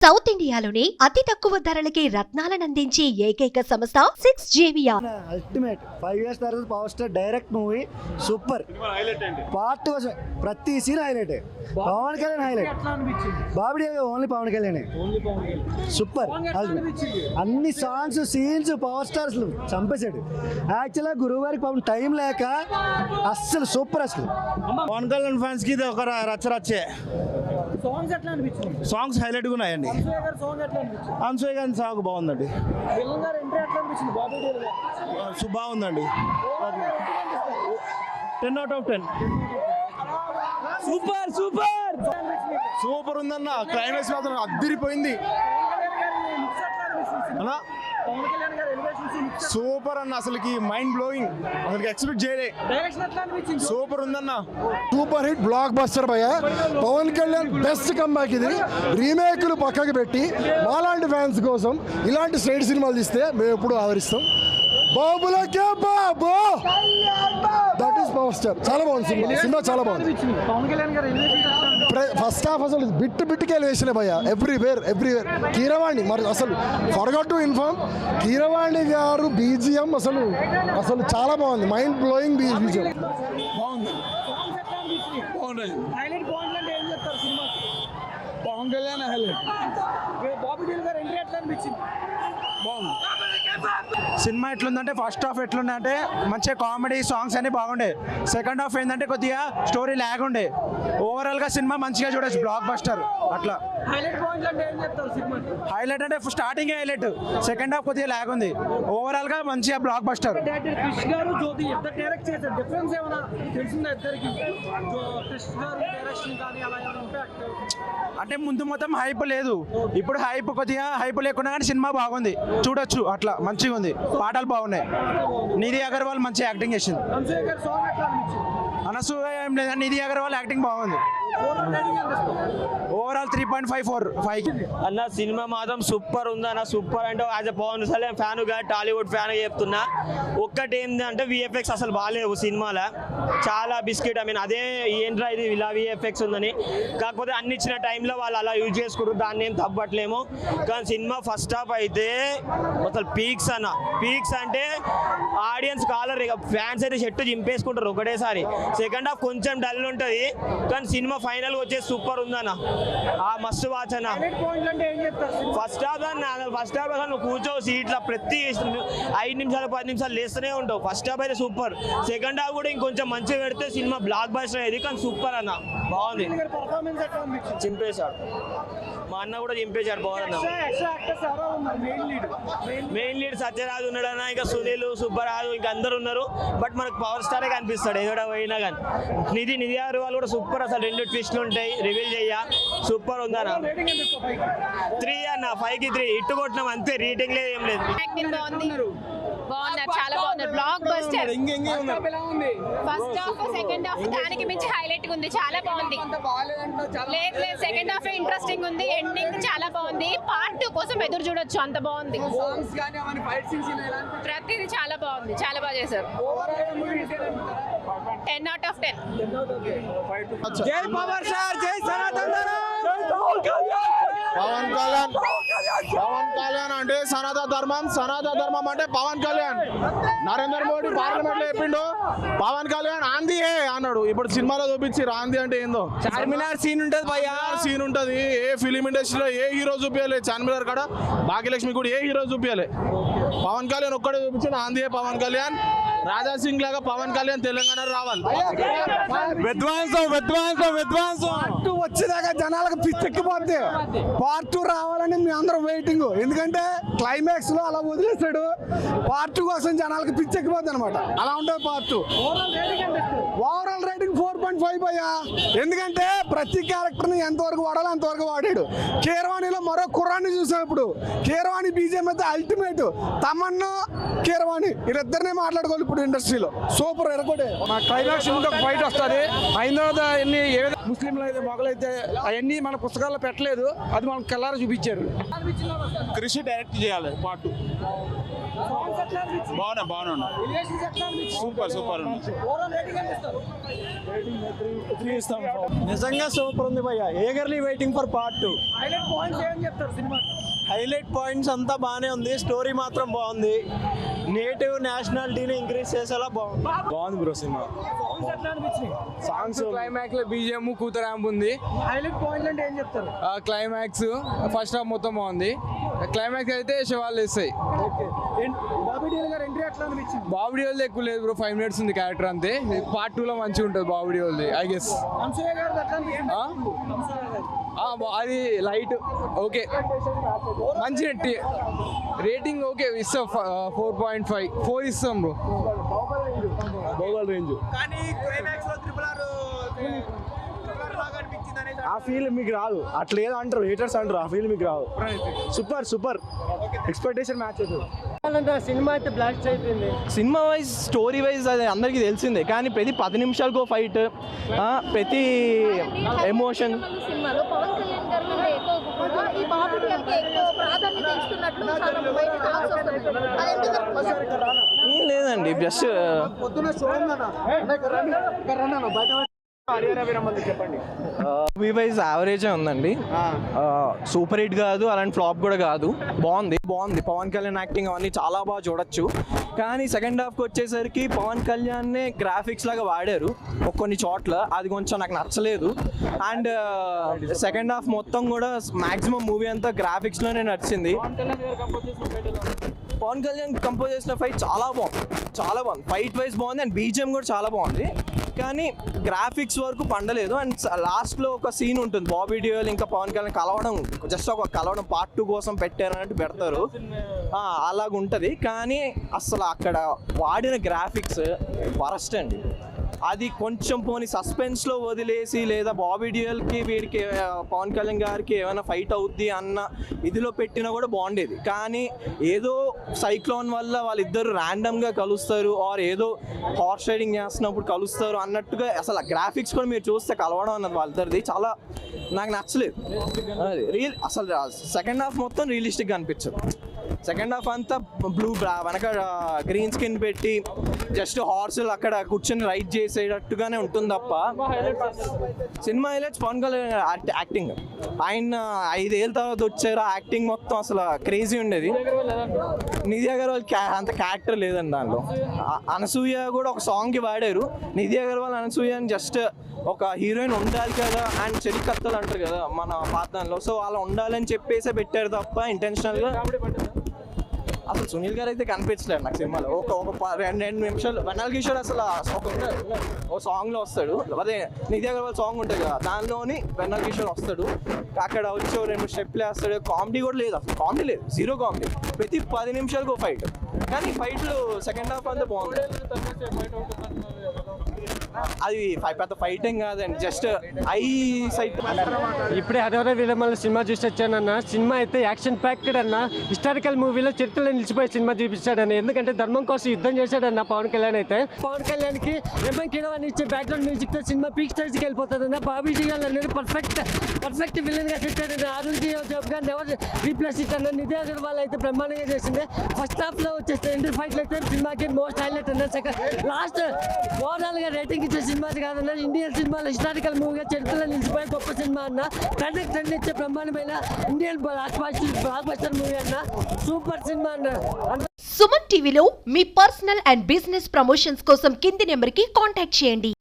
South ఇండియాలోని అతి తక్కువ ధరలకి రత్నాలను అందించే ఏకైక సంస్థ 6JVR. అల్టిమేట్ 5 years తర్వాత power star direct movie super. Part కోసం ప్రతి scene highlight. Pawan Kalyan highlight. Bobby only Pawan Kalyan super. అన్ని సాంగ్స్ సీన్స్ పవర్ స్టార్స్ చంపేశాడు. యాక్చువల్గా గురువు గారికి పవన్ టైం లేక అస్సలు సూపర్. అసలు పవన్ కళ్యాణ్ ఫ్యాన్స్ కి ఇది ఒక రచ్చరచ్చే. సాంగ్స్ హైలైట్ గా ఉన్నాయండి. అన్సూయ గారి సాంగ్ బాగుందండి. బాగుందండి. 10 out of 10. Super super super ఉందన్న. క్లైమాక్స్ మాత్రం అద్దరిపోయింది అన్న. సూపర్ అన్న. అసలుకి మైండ్ బ్లోయింగ్. అసలు ఎక్స్పెక్ట్ చేయలే. సూపర్ ఉందన్న. సూపర్ హిట్ బ్లాక్ బస్టర్ భయ. పవన్ కళ్యాణ్ బెస్ట్ కంబ్యాక్ ఇది. రీమేక్లు పక్కకు పెట్టి మాలాంటి ఫ్యాన్స్ కోసం ఇలాంటి స్ట్రైట్ సినిమాలు తీస్తే మేము ఎప్పుడు ఆదరిస్తాం. బాబులకే బాబు దట్ ఈస్ పవర్ స్టార్. చాలా బాగుంది సినిమా చాలా బాగుంది. ఫస్ట్ హాఫ్ అసలు బిట్టుకి ఎలివేషన్ భయ్య. ఎవ్రీవేర్ కీరవాణి. మరి అసలు ఫర్గాట్ టు ఇన్ఫార్మ్ కీరవాణి గారు బీజిఎం అసలు చాలా బాగుంది. మైండ్ బ్లోయింగ్ బీజిఎం బాగుంది. పవన్ కళ్యాణ్ హైలైట్. బాగుంది. సినిమా ఎట్లుందంటే ఫస్ట్ హాఫ్ ఎట్లుందంటే మంచిగా కామెడీ సాంగ్స్ అన్ని బాగుండే. సెకండ్ హాఫ్ ఏంటంటే కొద్దిగా స్టోరీ ల్యాగ్ ఉండే. ఓవరాల్ గా సినిమా మంచిగా చూడొచ్చు. బ్లాక్ బస్టర్ అట్లా. హైలైట్ అంటే స్టార్టింగ్ హైలైట్. సెకండ్ హాఫ్ కొద్దిగా ల్యాగ్ ఉంది. ఓవరాల్ గా మంచిగా బ్లాక్ బస్టర్. అంటే ముందు మొత్తం హైప్ లేదు. ఇప్పుడు కొద్దిగా హైప్ లేకుండా కానీ సినిమా బాగుంది. చూడొచ్చు అట్లా మంచిగా ఉంది. పాటలు బాగున్నాయి. నిధి అగర్వాల్ మంచి యాక్టింగ్ చేసింది. అనసూయ ఏం లేదు. నిధి అగర్వాల్ యాక్టింగ్ బాగుంది. ఓవరాల్ 3.54 అన్న. సినిమా మాత్రం సూపర్ ఉందన్న. సూపర్ అంటే as a Pawan Kalyan fan గా టాలీవుడ్ ఫ్యాన్ చెప్తున్నా. ఒక్కటి ఏంటంటే విఎఫ్ఎక్స్ అసలు బాగాలేవు సినిమాలో. చాలా బిస్కెట్. అదే ఏంట్రా ఇది ఇలా విఎఫ్ఎక్స్ ఉందని. కాకపోతే అన్ని ఇచ్చిన టైంలో వాళ్ళు అలా యూజ్ చేసుకుంటారు. దాన్ని ఏం తప్పట్లేము. కానీ సినిమా ఫస్ట్ హాఫ్ అయితే అసలు పీక్స్ అన్న. పీక్స్ అంటే ఆడియన్స్ కాలర్ ఇక ఫ్యాన్స్ అయితే షర్టు చింపేసుకుంటారు ఒకటేసారి. సెకండ్ హాఫ్ కొంచెం డల్ ఉంటుంది. కానీ సినిమా ఫైనల్ వచ్చే సూపర్ ఉందన్న. మస్తు వాచ్ అన్న. ఫస్ట్ హాఫ్ అసలు నువ్వు కూర్చోవు సీట్లో ప్రతి 5 నిమిషాలు 10 నిమిషాలు లేస్తూనే ఉంటావు. ఫస్ట్ హాఫ్ అయితే సూపర్. సెకండ్ హాఫ్ కూడా ఇంకొంచెం మంచిగా పెడితే సినిమా బ్లాక్ బస్టర్ అయ్యేది. కానీ సూపర్ అన్న. బాగుంది. చింపేశాడు. మా అన్న కూడా చింపేశాడు. బాగుందన్న. మెయిన్ లీడ్ సత్యరాజు ఉన్నాడన్న. ఇంకా సునీల్ సుబ్బరాజు ఇంకా అందరు ఉన్నారు. బట్ మనకు పవర్ స్టారే కనిపిస్తాడు ఏదో పోయినా కానీ. నిధి అగర్వాల్ కూడా సూపర్. అసలు 2 ట్విస్ట్లు ఉంటాయి. రివీల్ చెయ్య. సూపర్ ఉందన్న. 3 అన్న. 5కి 3 ఇట్టు కొట్టినాం అంతే. రీటింగ్ లేదు ఏం లేదు. బాగున్నారు. చాలా బాగున్నారు. Block buster. First half second half దానికి మించి హైలైట్ ఉంది. చాలా బాగుంది. లేదు సెకండ్ హాఫ్ ఇంట్రెస్టింగ్ ఉంది. ఎండింగ్ చాలా బాగుంది. పార్ట్ 2 కోసం ఎదురు చూడొచ్చు. అంత బాగుంది. ప్రతిదీ చాలా బాగుంది. చాలా బాగా చేశారు. 10 out of 10. జై పవర్ స్టార్. జై సనాతన. పవన్ కళ్యాణ్ అంటే సనాతన ధర్మం అంటే పవన్ కళ్యాణ్. నరేంద్ర మోడీ పార్లమెంట్ లో చెప్పిండు పవన్ కళ్యాణ్ ఆంధీ అన్నాడు. ఇప్పుడు సినిమాలో చూపించి ఆంధీ అంటే ఏందో. చార్మినార్ సీన్ ఉంటది భయ్యా. సీన్ ఉంటది. ఏ ఫిలిం ఇండస్ట్రీలో ఏ హీరో చూపించలే. చార్మినార్ కాడ భాగ్యలక్ష్మి కూడా ఏ హీరో చూపించలే. పవన్ కళ్యాణ్ ఒక్కడే చూపించిన ఆంధీ పవన్ కళ్యాణ్. రాజా సింగ్ లాగా పవన్ కళ్యాణ్ తెలంగాణ రావాలి. విధ్వంసం వచ్చేదాకా జనాలకు పిచ్చెక్కిపోద్ది. పార్ట్ 2 రావాలని మీ అందరూ వెయిటింగ్. ఎందుకంటే క్లైమాక్స్ లో అలా వదిలేస్తాడు. పార్ట్ 2 కోసం జనాలకు పిచ్చెక్కిపోద్ది అనమాట. అలా ఉంటుంది పార్ట్ 2. ఓవరాల్ రేటింగ్ 4.5 అయ్యా. ఎందుకంటే ప్రతి క్యారెక్టర్ ని ఎంతవరకు వాడాలో అంతవరకు వాడాడు. కీరవాణిలో మరో కుర్రాన్ని చూసాం. ఇప్పుడు కీరవాణి బీజేపీ అయితే అల్టిమేట్. తమన్నా కీరవాణి వీరిద్దరినే మాట్లాడుకోవాలి ఇప్పుడు ఇండస్ట్రీలో. సూపర్ ఎరగొడే. మా క్లైమాక్స్ ముందు ఒక ఫైట్ వస్తుంది. అయిన తర్వాత ముస్లింలు అయితే మొగలైతే అవన్నీ మన పుస్తకాల్లో పెట్టలేదు, అది మనకు కల్లారా చూపించారు. కృషి డైరెక్ట్ చేయాలి పార్ట్ 2. బాగున్నా సూపర్ నిజంగా సూపర్ ఉంది భయ్య. Eagerly waiting for part 2. Highlight points అంతా బాగానే ఉంది, స్టోరీ మాత్రం బాగుంది. నేటివ్ నేషనాలిటీని ఇంక్రీజ్ చేసేలా బాగుంది బ్రో సినిమా. సాంగ్స్ క్లైమాక్స్ లో బీజిఎం కూతురాంబ్ ఉంది. హైలైట్ పాయింట్ అంటే ఏం చెప్తారు? క్లైమాక్స్ ఫస్ట్ హాఫ్ మొత్తం బాగుంది. క్లైమాక్స్ అయితే శివాలు వేస్తాయి. బాబీ డియోల్ గారు ఎంట్రీ ఎట్లా అనిపించింది? బాబు డియోల్ ఎక్కువ లేదు బ్రో, 5 minutes ఉంది క్యారెక్టర్ అంతే. పార్ట్ 2 లో మంచిగా ఉంటుంది బాబు డియోల్ది ఐ గెస్. అనసూయ గారు ఎట్లా అనిపించింది? అది లైట్ ఓకే, మంచి రేటింగ్ ఓకే ఇస్తాం. 4.5 4 ఇస్తాం బ్రో. బాహుబలి రేంజ్. కానీ క్లైమాక్స్ లో RRR లాగా అనిపించింది అనేది ఆ ఫీల్ మీకు రాదు, అట్లా ఏదో అంటారు హేటర్స్ అంటారు, ఆ ఫీల్ మీకు రాదు. సూపర్ ఎక్స్పెక్టేషన్ మ్యాచ్ అవుతుంది. సినిమా వైజ్ స్టోరీ వైజ్ అది అందరికీ తెలిసిందే, కానీ ప్రతి 10 నిమిషాలకు ఫైట్, ప్రతి ఎమోషన్. సినిమాలో పవన్ కళ్యాణ్ గారి మీద ఎక్కువ ఈ బాబుడికి ఎక్కువ ప్రాధాన్యత ఇస్తున్నట్లు చాలా బయట టాక్స్ వస్తుంది. అది ఎంతవరకు ఏం లేదండి, జస్ట్ మూవీ వైజ్ యావరేజే ఉందండి. సూపర్ హిట్ కాదు, అలాంటి ఫ్లాప్ కూడా కాదు. బాగుంది. పవన్ కళ్యాణ్ యాక్టింగ్ అవన్నీ చాలా బాగా చూడొచ్చు. కానీ సెకండ్ హాఫ్కి వచ్చేసరికి పవన్ కళ్యాణ్నే గ్రాఫిక్స్ లాగా వాడారు కొన్ని చోట్ల, అది కొంచెం నాకు నచ్చలేదు. అండ్ సెకండ్ హాఫ్ మొత్తం కూడా మ్యాక్సిమం మూవీ అంతా గ్రాఫిక్స్లోనే నచ్చింది. పవన్ కళ్యాణ్ కంపోజ్ చేసిన ఫైట్ చాలా బాగుంది. ఫైట్ వైజ్ బాగుంది అండ్ బీజిఎం కూడా చాలా బాగుంది. కానీ గ్రాఫిక్స్ వరకు పండలేదు. అండ్ లాస్ట్లో ఒక సీన్ ఉంటుంది, బాబీ డియోల్ ఇంకా పవన్ కళ్యాణ్ కలవడం, జస్ట్ ఒక కలవడం పార్ట్ 2 కోసం పెట్టారన్నట్టు పెడతారు, అలాగ ఉంటుంది. కానీ అసలు అక్కడ వాడిన గ్రాఫిక్స్ వరస్ట్ అండి. అది కొంచెం పోనీ సస్పెన్స్లో వదిలేసి, లేదా బాబీ డియోల్కి వీడికి పవన్ కళ్యాణ్ గారికి ఏమైనా ఫైట్ అవుద్ది అన్న ఇదిలో పెట్టినా కూడా బాగుండేది. కానీ ఏదో సైక్లోన్ వల్ల వాళ్ళిద్దరు ర్యాండమ్గా కలుస్తారు, ఆర్ ఏదో హార్స్ రైడింగ్ చేస్తున్నప్పుడు కలుస్తారు అన్నట్టుగా అసలు గ్రాఫిక్స్ కూడా మీరు చూస్తే కలవడం అన్నది వాళ్ళిద్దరిది చాలా నాకు నచ్చలేదు. అసలు సెకండ్ హాఫ్ మొత్తం రియలిస్టిక్గా అనిపించదు. సెకండ్ హాఫ్ అంతా బ్లూ వెనక గ్రీన్ స్కిన్ పెట్టి జస్ట్ హార్సులు అక్కడ కూర్చొని రైడ్ చేసేటట్టుగానే ఉంటుంది తప్ప. సినిమా హైలైట్స్ పవన్ కళ్యాణ్ యాక్టింగ్. ఆయన 5 ఏళ్ళ తర్వాత వచ్చారు, ఆ యాక్టింగ్ మొత్తం అసలు క్రేజీ ఉండేది. నిధి అగర్వాల్ అంత క్యారెక్టర్ లేదండి దానిలో. అనసూయ కూడా ఒక సాంగ్కి వాడారు. నిధి అగర్వాల్ అనసూయ అని జస్ట్ ఒక హీరోయిన్ ఉండాలి కదా, అండ్ చెలికత్తలు అంటారు కదా మన పాత్రలో, సో అలా ఉండాలని చెప్పేసే పెట్టారు తప్ప ఇంటెన్షనల్గా. అసలు సునీల్ గారు అయితే కనిపించలేడు నాకు సినిమాలో. ఒక 2 నిమిషాలు వెన్నెల కిషోర్ అసలు ఒక సాంగ్లో వస్తాడు, అదే నిధి అగర్వాల్ సాంగ్ ఉంటుంది కదా, దానిలోని వెన్నెల కిషోర్ వస్తాడు, అక్కడ వచ్చి 2 స్టెప్లు వేస్తాడు. కామెడీ కూడా లేదు, అసలు కామెడీ లేదు, జీరో కామెడీ. ప్రతి 10 నిమిషాలకు ఫైట్, కానీ ఫైట్లు సెకండ్ హాఫ్ అంతా బాగుంది. అది పెద్ద ఫైటింగ్ కాదండి, జస్ట్ ఐ సైట్. ఇప్పుడే హరిహర వీరమల్ల సినిమా చూసి వచ్చానన్న. సినిమా అయితే యాక్షన్ ప్యాక్డ్ అన్న, హిస్టారికల్ మూవీలో చరిత్రలో నిలిచిపోయే సినిమా చూపించాడన్న. ఎందుకంటే ధర్మం కోసం యుద్ధం చేశాడన్న పవన్ కళ్యాణ్ అయితే. పవన్ కళ్యాణ్కి ఎంఎం కిరవాణి ఇచ్చే బ్యాక్గ్రౌండ్ మ్యూజిక్తో సినిమా పీక్ స్టేజ్కి వెళ్ళిపోతుందన్న. బాబీ డియోల్ అనేది పర్ఫెక్ట్ విలన్గా పెట్టాడన్న. అరుణ్ జోబ్ గారిని ఎవరు రీప్లేస్ ఇచ్చారన్న. నిధి అగర్వాల్ అయితే బ్రహ్మాండంగా చేసింది. ఫస్ట్ హాఫ్లో వచ్చేస్తే ఎంట్రీ ఫైట్లు అయితే సినిమాకి మోస్ట్ హైలైట్ అన్న. లాస్ట్ ఓవరాల్గా రేటింగ్ ఇచ్చే సినిమాది కాదన్న, ఇండియన్ సినిమాలో హిస్టారికల్ మూవీగా చరిత్రలో నిలిచిపోయే గొప్ప సినిమా అన్న. ట్రెండ్ ఇచ్చే బ్రహ్మాండమైన ఇండియన్ బ్లాక్ బస్టర్ మూవీ అన్న. సూపర్ సినిమా అన్న. సుమన్ టీవీలో మీ పర్సనల్ అండ్ బిజినెస్ ప్రమోషన్స్ కోసం కింది నెంబర్కి కాంటాక్ట్ చేయండి.